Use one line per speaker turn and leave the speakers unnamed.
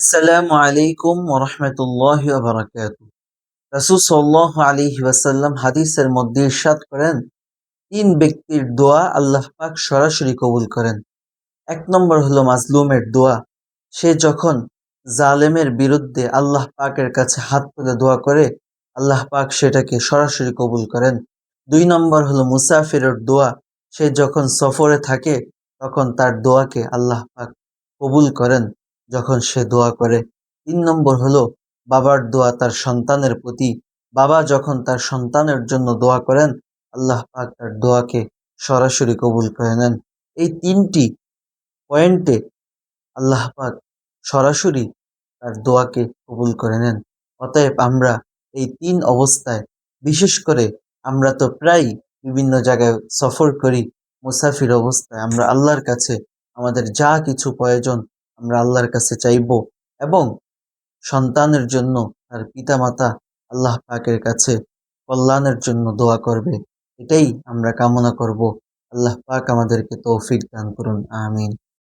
আসসালামু আলাইকুম ওরহমতুল্লাহি ওয়াবারাকাতুহু। রাসূল সাল্লাল্লাহু আলাইহি ওয়াসাল্লাম হাদিসের মধ্যে ইরশাদ করেন, তিন ব্যক্তির দোয়া আল্লাহ পাক সরাসরি কবুল করেন। এক নম্বর হলো মাজলুমের দোয়া। সে যখন জালেমের বিরুদ্ধে আল্লাহ পাকের কাছে হাত তুলে দোয়া করে, আল্লাহ পাক সেটাকে সরাসরি কবুল করেন। দুই নম্বর হলো মুসাফিরের দোয়া। সে যখন সফরে থাকে তখন তার দোয়াকে আল্লাহ পাক কবুল করেন যখন সে দোয়া করে। তিন নম্বর হলো বাবার দোয়া তার সন্তানের প্রতি। বাবা যখন তার সন্তানের জন্য দোয়া করেন, আল্লাহ পাক তার দোয়াকে সরাসরি কবুল করে নেন। এই তিনটি পয়েন্টে আল্লাহ পাক সরাসরি তার দোয়াকে কবুল করে নেন। অতএব আমরা এই তিন অবস্থায়, বিশেষ করে আমরা তো প্রায়ই বিভিন্ন জায়গায় সফর করি, মুসাফির অবস্থায় আমরা আল্লাহর কাছে আমাদের যা কিছু প্রয়োজন আমরা আল্লাহর কাছে চাইব, এবং সন্তানের জন্য তার পিতামাতা আল্লাহ পাকের কাছে কল্যাণের জন্য দোয়া করবে। এটাই আমরা কামনা করব। আল্লাহ পাক আমাদেরকে তৌফিক দান করুন। আমিন।